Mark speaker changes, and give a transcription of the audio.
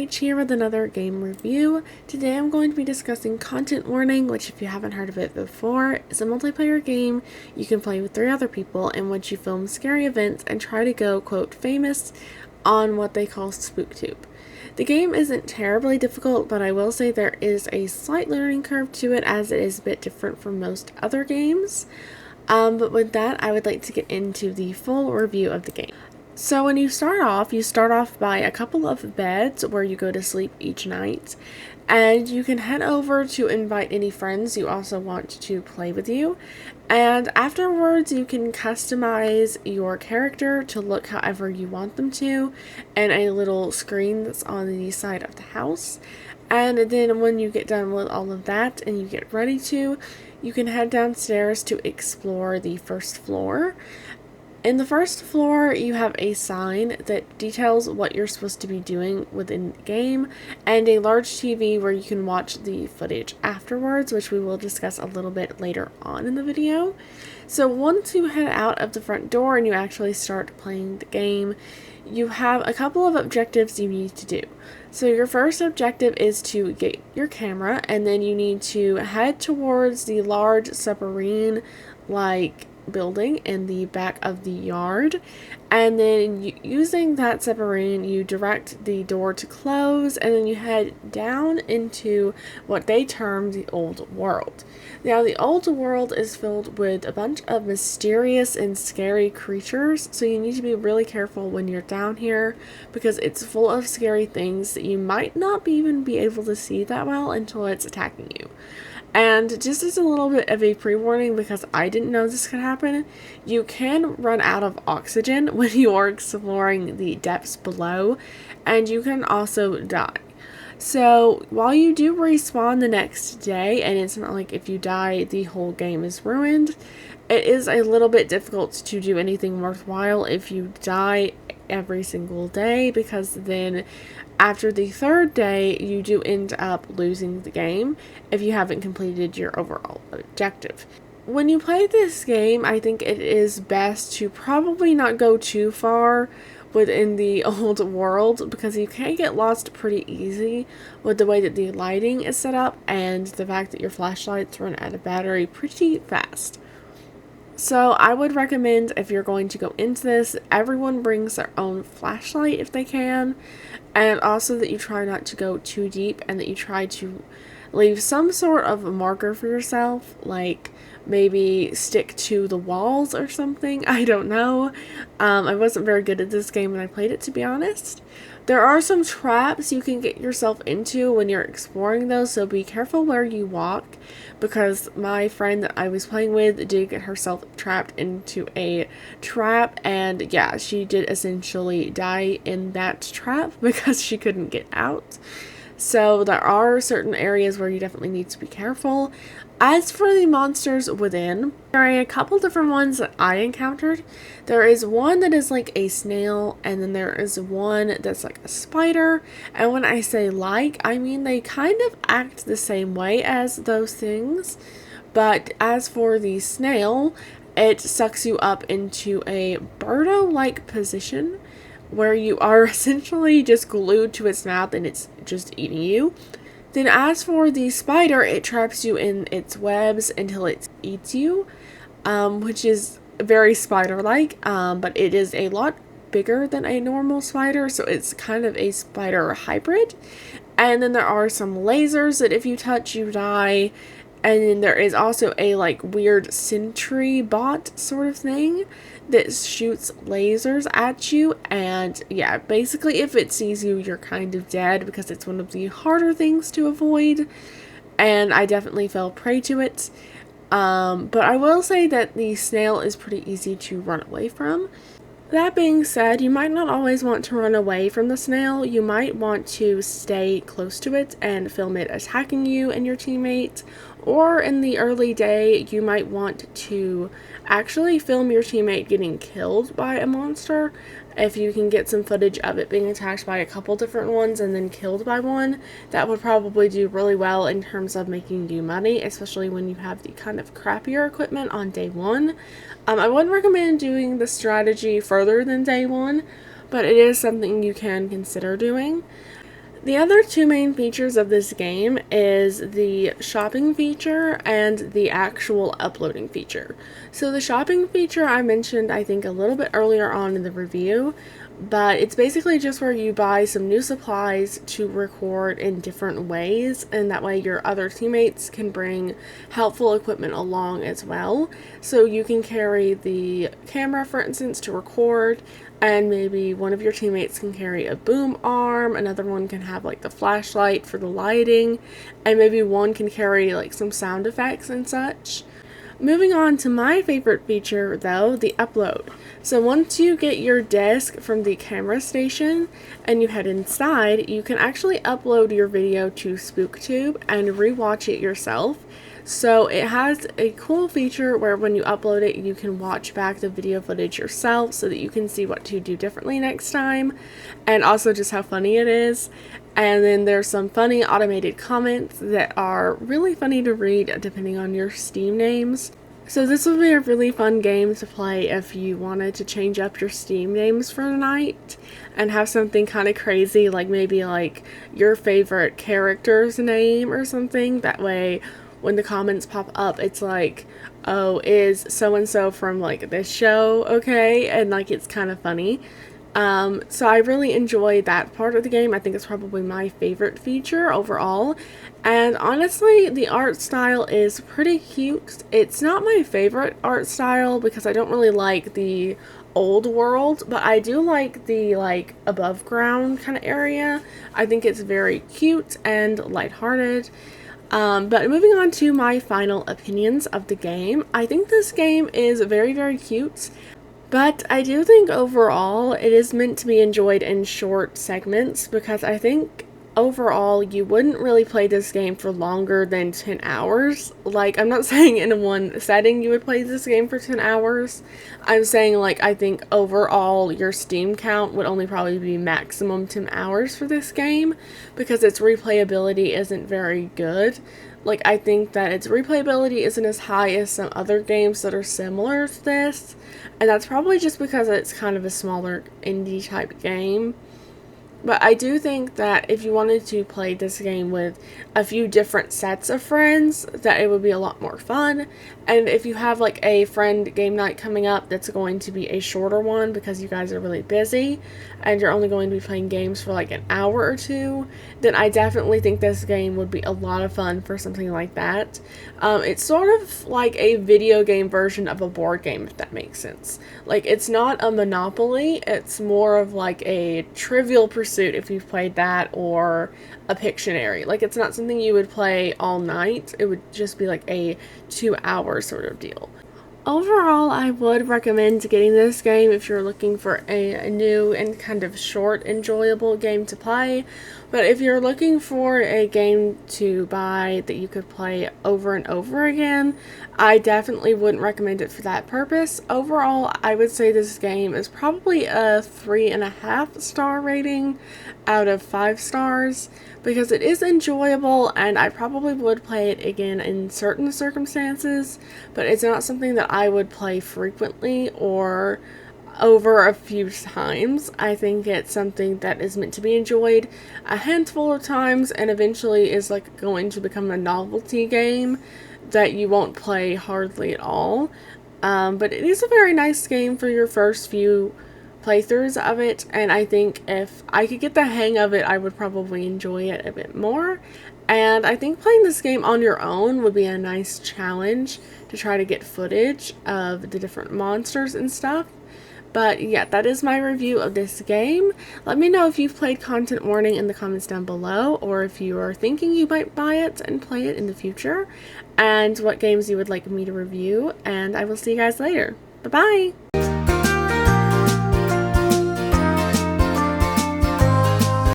Speaker 1: H here with another game review. Today I'm going to be discussing Content Warning, which if you haven't heard of it before, is a multiplayer game you can play with 3 other people in which you film scary events and try to go, quote, famous on what they call SpookTube. The game isn't terribly difficult, but I will say there is a slight learning curve to it as it is a bit different from most other games. But with that, I would like to get into the full review of the game. So when you start off by a couple of beds where you go to sleep each night, and you can head over to invite any friends you also want to play with you, and afterwards you can customize your character to look however you want them to in a little screen that's on the side of the house. And then when you get done with all of that and you get ready to, you can head downstairs to explore the first floor. In the first floor, you have a sign that details what you're supposed to be doing within the game, and a large TV where you can watch the footage afterwards, which we will discuss a little bit later on in the video. So once you head out of the front door and you actually start playing the game, you have a couple of objectives you need to do. So your first objective is to get your camera, and then you need to head towards the large submarine-like building in the back of the yard, and then using that submarine you direct the door to close, and then you head down into what they term the old world. Now the old world is filled with a bunch of mysterious and scary creatures, so you need to be really careful when you're down here because it's full of scary things that you might not even be able to see that well until it's attacking you. And just as a little bit of a pre-warning, because I didn't know this could happen, you can run out of oxygen when you are exploring the depths below, and you can also die. So while you do respawn the next day, and it's not like if you die the whole game is ruined, it is a little bit difficult to do anything worthwhile if you die every single day, because then after the 3rd day you do end up losing the game if you haven't completed your overall objective. When you play this game, I think it is best to probably not go too far within the old world because you can get lost pretty easy with the way that the lighting is set up and the fact that your flashlights run out of battery pretty fast. So I would recommend, if you're going to go into this, everyone brings their own flashlight if they can, and also that you try not to go too deep and that you try to leave some sort of marker for yourself, like maybe stick to the walls or something. I don't know. I wasn't very good at this game when I played it, to be honest. There are some traps you can get yourself into when you're exploring those, so be careful where you walk, because my friend that I was playing with did get herself trapped into a trap, and yeah, she did essentially die in that trap because she couldn't get out. So there are certain areas where you definitely need to be careful. As for the monsters within, there are a couple different ones that I encountered. There is one that is like a snail, and then there is one that's like a spider. And when I say like, I mean they kind of act the same way as those things. But as for the snail, it sucks you up into a Birdo-like position where you are essentially just glued to its mouth and it's just eating you. Then as for the spider, it traps you in its webs until it eats you, which is very spider-like, but it is a lot bigger than a normal spider, so it's kind of a spider hybrid. And then there are some lasers that if you touch, you die. And then there is also a like weird sentry bot sort of thing that shoots lasers at you, and yeah, basically if it sees you, you're kind of dead because it's one of the harder things to avoid, and I definitely fell prey to it. But I will say that the snail is pretty easy to run away from. That being said, you might not always want to run away from the snail. You might want to stay close to it and film it attacking you and your teammate, or in the early day, you might want to actually film your teammate getting killed by a monster. If you can get some footage of it being attacked by a couple different ones and then killed by one, that would probably do really well in terms of making you money, especially when you have the kind of crappier equipment on day 1. I wouldn't recommend doing the strategy further than day 1, but it is something you can consider doing. The other two main features of this game is the shopping feature and the actual uploading feature. So the shopping feature I mentioned I think a little bit earlier on in the review, but it's basically just where you buy some new supplies to record in different ways, and that way your other teammates can bring helpful equipment along as well. So you can carry the camera, for instance, to record, and maybe one of your teammates can carry a boom arm, another one can have like the flashlight for the lighting, and maybe one can carry like some sound effects and such. Moving on to my favorite feature though, the upload. So once you get your disc from the camera station and you head inside, you can actually upload your video to SpookTube and rewatch it yourself. So it has a cool feature where when you upload it, you can watch back the video footage yourself so that you can see what to do differently next time, and also just how funny it is. And then there's some funny automated comments that are really funny to read depending on your Steam names. So this would be a really fun game to play if you wanted to change up your Steam names for the night and have something kind of crazy, like maybe like your favorite character's name or something. That way when the comments pop up, it's like, oh, is so-and-so from like this show okay? And like it's kind of funny. So I really enjoy that part of the game. I think it's probably my favorite feature overall. And honestly, the art style is pretty cute. It's not my favorite art style because I don't really like the old world, but I do like the like above ground kind of area. I think it's very cute and lighthearted. But moving on to my final opinions of the game, I think this game is very, very cute. But I do think overall it is meant to be enjoyed in short segments, because I think overall you wouldn't really play this game for longer than 10 hours. Like, I'm not saying in one setting you would play this game for 10 hours. I'm saying like I think overall your Steam count would only probably be maximum 10 hours for this game because its replayability isn't very good. Like, I think that its replayability isn't as high as some other games that are similar to this, and that's probably just because it's kind of a smaller indie type game. But I do think that if you wanted to play this game with a few different sets of friends, that it would be a lot more fun. And if you have like a friend game night coming up that's going to be a shorter one because you guys are really busy and you're only going to be playing games for like an hour or two, then I definitely think this game would be a lot of fun for something like that. It's sort of like a video game version of a board game, if that makes sense. Like, it's not a Monopoly, it's more of like a Trivial Pursuit if you've played that, or a Pictionary. Like, it's not something you would play all night, it would just be like a 2-hour sort of deal. Overall, I would recommend getting this game if you're looking for a new and kind of short, enjoyable game to play. But if you're looking for a game to buy that you could play over and over again, I definitely wouldn't recommend it for that purpose. Overall, I would say this game is probably a 3.5 star rating out of 5 stars because it is enjoyable and I probably would play it again in certain circumstances, but it's not something that I would play frequently or over a few times. I think it's something that is meant to be enjoyed a handful of times and eventually is like going to become a novelty game that you won't play hardly at all. But it is a very nice game for your first few playthroughs of it, and I think if I could get the hang of it, I would probably enjoy it a bit more. And I think playing this game on your own would be a nice challenge to try to get footage of the different monsters and stuff. But yeah, that is my review of this game. Let me know if you've played Content Warning in the comments down below, or if you are thinking you might buy it and play it in the future, and what games you would like me to review, and I will see you guys later. Bye-bye!